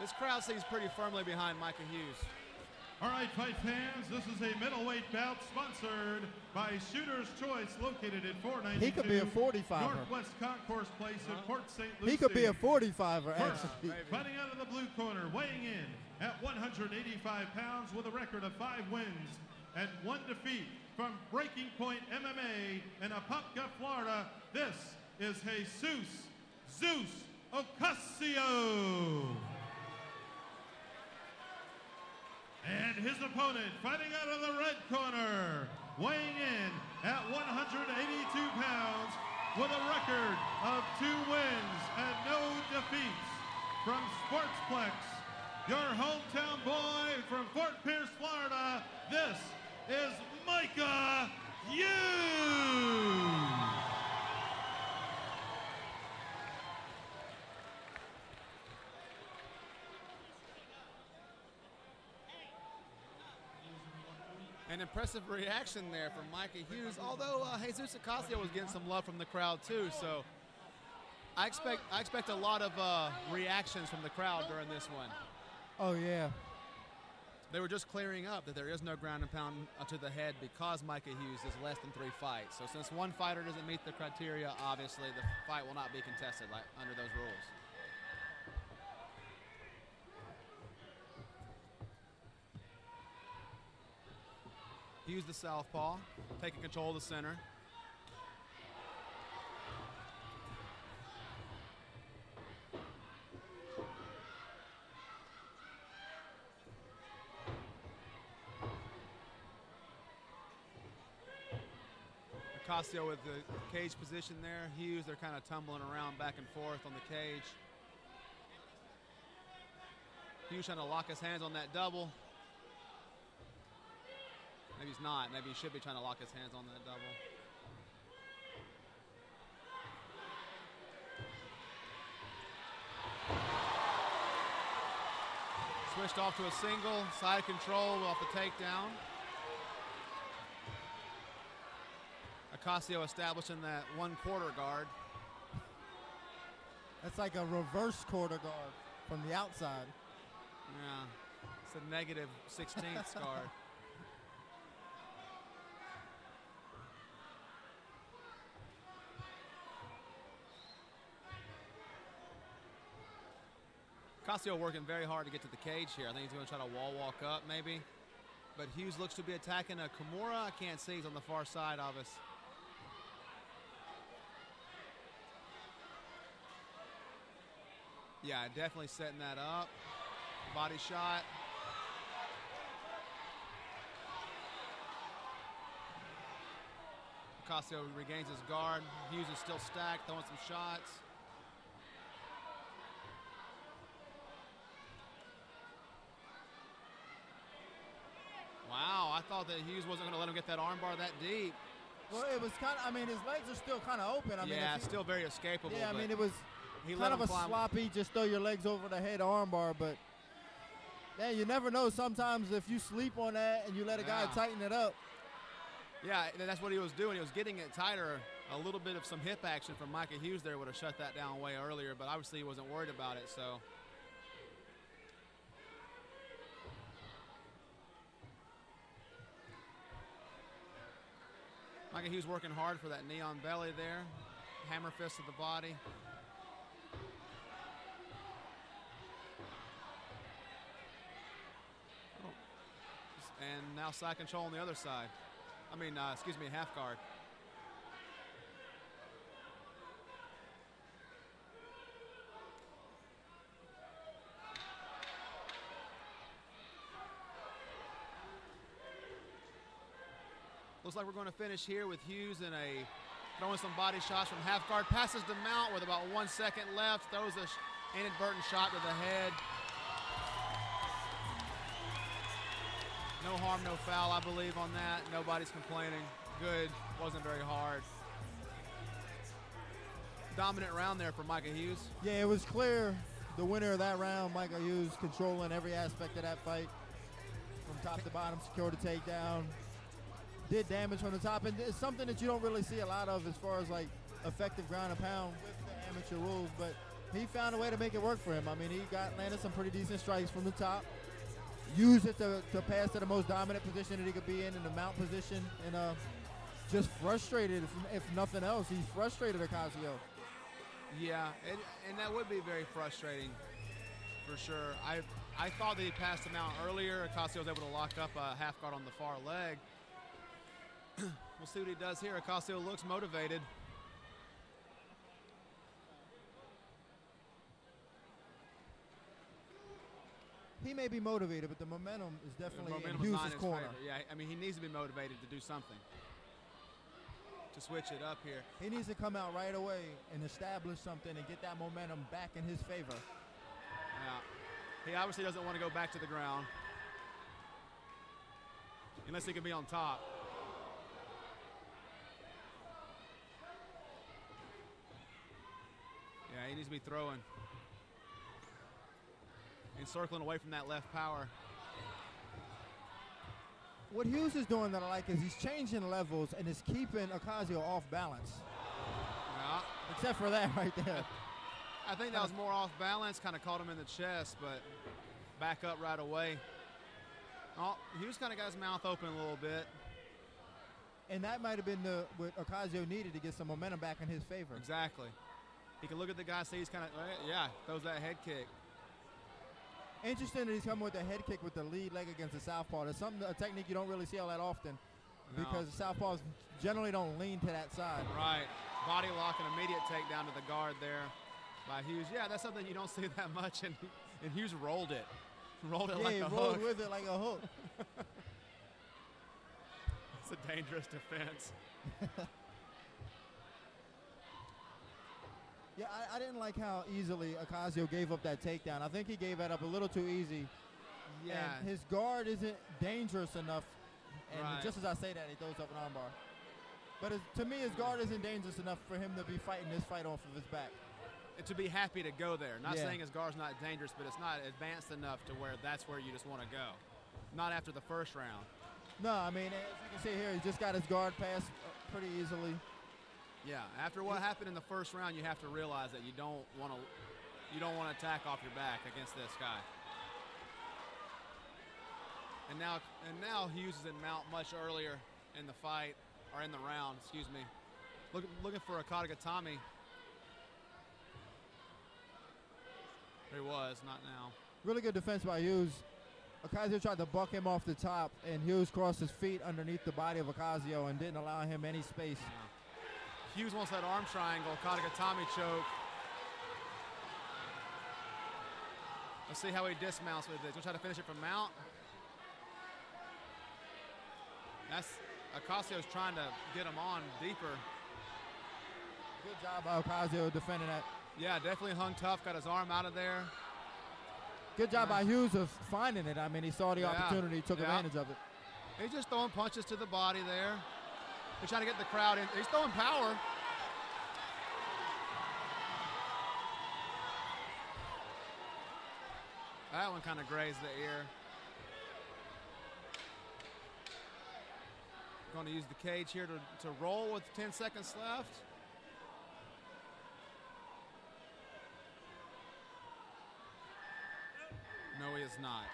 This crowd seems pretty firmly behind Micah Hughes. All right, fight fans, this is a middleweight bout sponsored by Shooter's Choice, located at 492 He could be a 45er. Northwest Concourse Place in Port St. Lucie. He could be a 45er, First, actually. fighting out of the blue corner, weighing in at 185 pounds with a record of 5 wins and 1 defeat from Breaking Point MMA in Apopka, Florida. This is Jesus Zeus Ocasio. And his opponent, fighting out of the red corner, weighing in at 182 pounds with a record of 2 wins and no defeats. From Sportsplex, your hometown boy from Fort Pierce, Florida, this is Micah Hughes. An impressive reaction there from Micah Hughes, although Jesus Ocasio was getting some love from the crowd too, so I expect a lot of reactions from the crowd during this one. Oh, yeah. They were just clearing up that there is no ground and pound to the head because Micah Hughes is less than 3 fights. So since one fighter doesn't meet the criteria, obviously the fight will not be contested under those rules. Hughes the southpaw, taking control of the center. Ocasio with the cage position there. Hughes, they're kind of tumbling around back and forth on the cage. Hughes trying to lock his hands on that double. Maybe he's not. Maybe he should be trying to lock his hands on that double. Switched off to a single, side control off the takedown. Ocasio establishing that 1/4 guard. That's like a reverse quarter guard from the outside. Yeah, it's a negative 16th guard. Ocasio working very hard to get to the cage here. I think he's going to try to wall walk up maybe. But Hughes looks to be attacking a Kimura. I can't see. He's on the far side of us. Yeah, definitely setting that up. Body shot. Ocasio regains his guard. Hughes is still stacked, throwing some shots. Wow, I thought that Hughes wasn't going to let him get that armbar that deep. Well, it was kind of, I mean, his legs are still kind of open. I mean, yeah, still very escapable. Yeah, I mean, it was kind of a sloppy, just throw your legs over the head armbar, but yeah, you never know. Sometimes if you sleep on that and you let a guy tighten it up. Yeah, that's what he was doing. He was getting it tighter. A little bit of some hip action from Micah Hughes there would have shut that down way earlier, but obviously he wasn't worried about it, so. Micah Hughes working hard for that knee on belly there. Hammer fist to the body. Oh. And now side control on the other side. I mean, excuse me, half guard. Looks like we're going to finish here with Hughes in a throwing some body shots from half guard. Passes the mount with about 1 second left. Throws an inadvertent shot to the head. No harm, no foul, I believe, on that. Nobody's complaining. Good. Wasn't very hard. Dominant round there for Micah Hughes. Yeah, it was clear the winner of that round, Micah Hughes, controlling every aspect of that fight. From top to bottom, secured a takedown. Did damage from the top, and it's something that you don't really see a lot of as far as like effective ground and pound with the amateur rules, but he found a way to make it work for him. I mean, he landed some pretty decent strikes from the top. Used it to pass to the most dominant position that he could be in the mount position, and just frustrated, if nothing else. He frustrated Ocasio. Yeah, and that would be very frustrating for sure. I thought that he passed him out earlier. Ocasio was able to lock up a half guard on the far leg. We'll see what he does here. Ocasio looks motivated. He may be motivated, but the momentum is definitely in Hughes' corner. Yeah, I mean, he needs to be motivated to do something, to switch it up here. He needs to come out right away and establish something and get that momentum back in his favor. Yeah. He obviously doesn't want to go back to the ground unless he can be on top. Yeah, he needs to be throwing. And circling away from that left power. What Hughes is doing that I like is he's changing levels and is keeping Ocasio off balance. Yeah. Except for that right there. I think that was more off balance, kind of caught him in the chest, but back up right away. Oh, Hughes kind of got his mouth open a little bit. And that might have been what Ocasio needed to get some momentum back in his favor. Exactly. He can look at the guy, see he's kind of, yeah, throws that head kick. Interesting that he's coming with a head kick with the lead leg against the southpaw. That's a technique you don't really see all that often, because the southpaws generally don't lean to that side. Right. Body lock and immediate takedown to the guard there by Hughes. Yeah, that's something you don't see that much, and Hughes rolled it. Rolled it like a hook. Yeah, he rolled with it like a hook. It's a dangerous defense. Yeah, I didn't like how easily Ocasio gave up that takedown. I think he gave that up a little too easy. Yeah. And his guard isn't dangerous enough. And Right. just as I say that, he throws up an armbar. But to me, his guard isn't dangerous enough for him to be fighting this fight off of his back. To be happy to go there. Not Yeah. saying his guard's not dangerous, but it's not advanced enough to where that's where you just want to go. Not after the first round. No, I mean, as you can see here, he just got his guard passed pretty easily. Yeah, after what happened in the first round, you have to realize that you don't want to attack off your back against this guy. And now Hughes is in mount much earlier in the fight, or in the round, excuse me. Looking for a Katagatame. There he was, not now. Really good defense by Hughes. Ocasio tried to buck him off the top, and Hughes crossed his feet underneath the body of Ocasio and didn't allow him any space. Yeah. Hughes wants that arm triangle, Katagatame choke. Let's see how he dismounts with this. We'll try to finish it from mount. Ocasio's trying to get him on deeper. Good job by Ocasio defending that. Yeah, definitely hung tough, got his arm out of there. Good job by Hughes of finding it. I mean, he saw the opportunity, took advantage of it. He's just throwing punches to the body there. He's trying to get the crowd in. He's throwing power. That one kind of grazed the ear. Going to use the cage here to roll with 10 seconds left. No, he is not.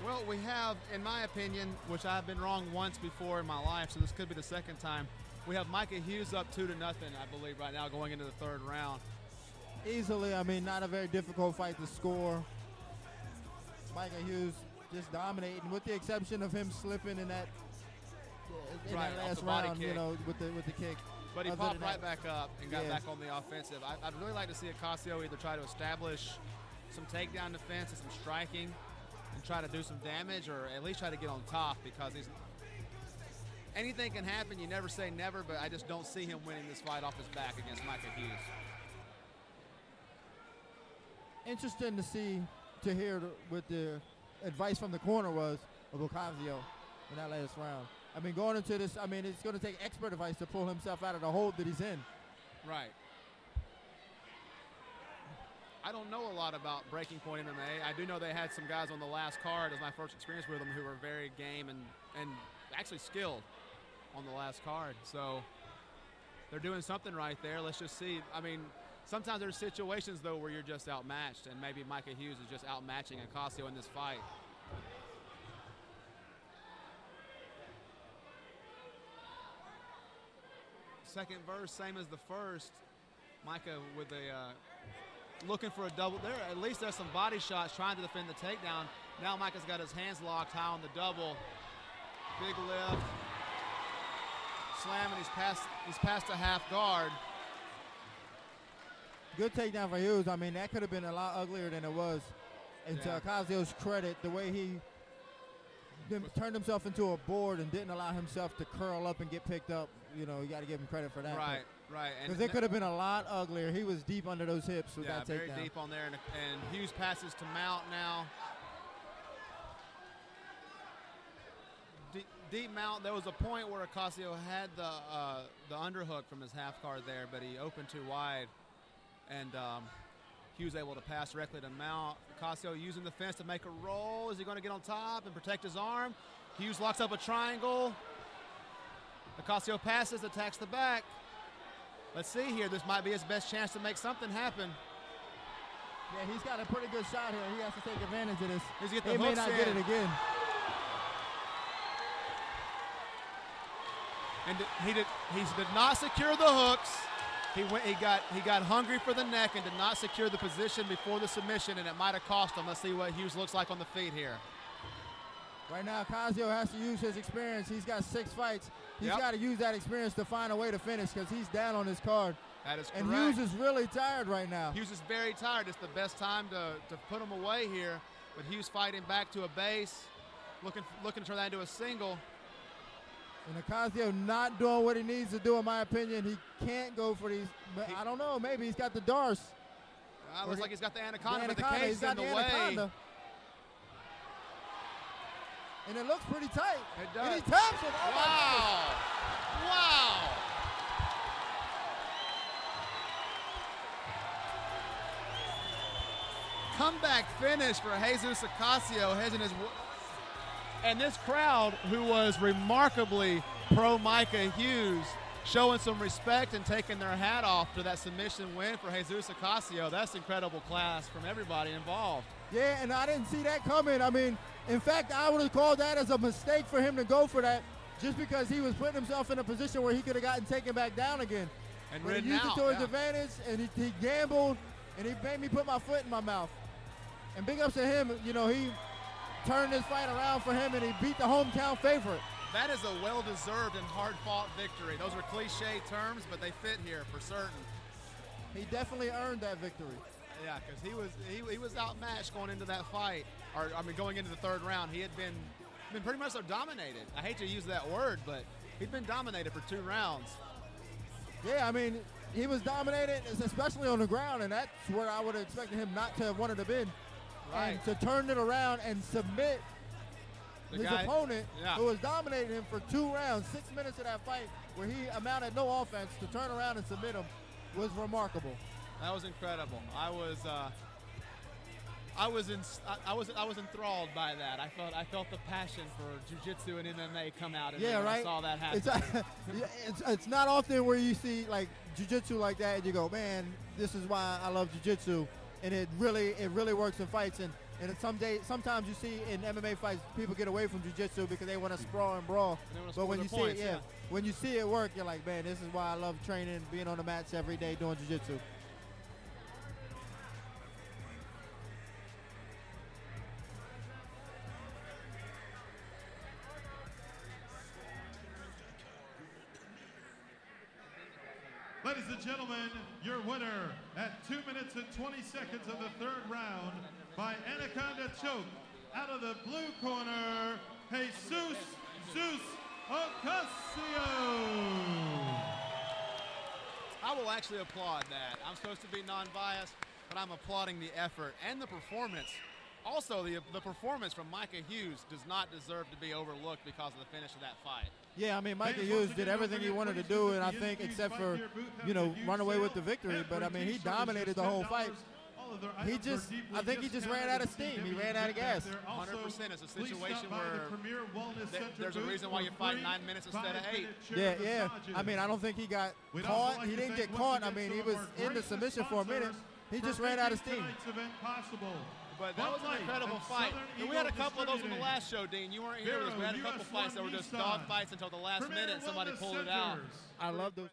Well, we have, in my opinion, which I've been wrong once before in my life, so this could be the second time, we have Micah Hughes up 2-0, I believe, right now going into the third round. Easily, I mean, not a very difficult fight to score. Micah Hughes just dominating, with the exception of him slipping in that last round, you know, with the kick. But he popped right back up and got back on the offensive. I'd really like to see Ocasio either try to establish some takedown defense and some striking and try to do some damage, or at least try to get on top, because anything can happen. You never say never, but I just don't see him winning this fight off his back against Micah Hughes. Interesting to hear what the advice from the corner was of Ocasio in that last round. I mean, going into this, I mean, it's going to take expert advice to pull himself out of the hold that he's in. Right. I don't know a lot about Breaking Point MMA. I do know they had some guys on the last card, as my first experience with them, who were very game and actually skilled on the last card. So they're doing something right there. Let's just see. I mean, sometimes there's situations, though, where you're just outmatched, and maybe Micah Hughes is just outmatching Ocasio in this fight. Second verse, same as the first. Micah with a looking for a double there. At least there's some body shots trying to defend the takedown. Now Micah's got his hands locked high on the double. Big lift. Slam, and he's past a half guard. Good takedown for Hughes. I mean, that could have been a lot uglier than it was. And to Ocasio's credit, the way he turned himself into a board and didn't allow himself to curl up and get picked up, you know, you got to give him credit for that. Right. Because it could have been a lot uglier. He was deep under those hips with that takedown. Yeah, very deep on there. And Hughes passes to Mount now. Deep Mount. There was a point where Ocasio had the underhook from his half guard there, but he opened too wide. And Hughes able to pass directly to Mount. Ocasio using the fence to make a roll. Is he going to get on top and protect his arm? Hughes locks up a triangle. Ocasio passes, attacks the back. Let's see here. This might be his best chance to make something happen. Yeah, he's got a pretty good shot here. He has to take advantage of this. He may not get it again. And he did not secure the hooks. He got hungry for the neck and did not secure the position before the submission, and it might have cost him. Let's see what Hughes looks like on the feet here. Right now, Ocasio has to use his experience. He's got 6 fights. He's got to use that experience to find a way to finish because he's down on his card. That is correct. And Hughes is really tired right now. Hughes is very tired. It's the best time to put him away here. But Hughes fighting back to a base, looking to turn that into a single. And Ocasio not doing what he needs to do, in my opinion. He can't go for these. But I don't know. Maybe he's got the Darce. Looks like he's got the anaconda, but the cage's in the way. And it looks pretty tight. It does. And he taps it. Oh wow. Wow. Comeback finish for Jesus Ocasio. And this crowd, who was remarkably pro Micah Hughes, showing some respect and taking their hat off to that submission win for Jesus Ocasio. That's incredible class from everybody involved. Yeah, and I didn't see that coming. I mean, in fact, I would have called that as a mistake for him to go for that, just because he was putting himself in a position where he could have gotten taken back down again. And but he used it to his advantage, and he gambled, and he made me put my foot in my mouth. And big ups to him. You know, he turned this fight around for him, and he beat the hometown favorite. That is a well-deserved and hard-fought victory. Those are cliche terms, but they fit here for certain. He definitely earned that victory. Yeah, because he was outmatched going into that fight, or I mean going into the third round. He had been pretty much dominated. I hate to use that word, but he'd been dominated for 2 rounds. Yeah, I mean, he was dominated, especially on the ground, and that's where I would have expected him not to have wanted to been. Right. And to turn it around and submit his opponent, who was dominating him for 2 rounds, 6 minutes of that fight, where he amounted no offense, to turn around and submit him was remarkable. That was incredible. I was enthralled by that. I felt the passion for jiu-jitsu and MMA come out, and I saw that happen. It's not often where you see like jiu-jitsu like that, and you go, man, this is why I love jiu-jitsu, and it really works in fights. And sometimes you see in MMA fights people get away from jiu-jitsu because they want to sprawl and brawl. But when you see it, when you see it work, you're like, man, this is why I love training, being on the mats every day doing jiu-jitsu. Ladies and gentlemen, your winner at 2 minutes and 20 seconds of the 3rd round by Anaconda choke out of the blue corner, Jesus Ocasio. I will actually applaud that. I'm supposed to be non-biased, but I'm applauding the effort and the performance. Also, the performance from Micah Hughes does not deserve to be overlooked because of the finish of that fight. Yeah, I mean, Micah Hughes did everything he wanted to do, and I think except for, run away with the victory. But, I mean, he dominated the whole fight. of their He items just, are deeply I think he just ran out of steam. He ran out of gas. 100%. It's a Please situation stop by the where Premier Wellness Center there's a booth reason why for you fight free 9 minutes instead of 8. 5-minute chair Yeah, yeah. massages. I mean, I don't think he got We'd also caught. like He to didn't thank get once caught. I again mean, he some was of our in the greatest submission for a minute. sponsors He for just ran out of making steam. tonight's event possible. But that Bud was an Light incredible and fight. Southern And we had a Eagle couple of those on the Distributing. last show, Dean. You weren't here. We had a Vero, couple US fights that were One just Nissan. dog fights until the last Premier minute. Somebody Wellness pulled it out. Centers. I love those.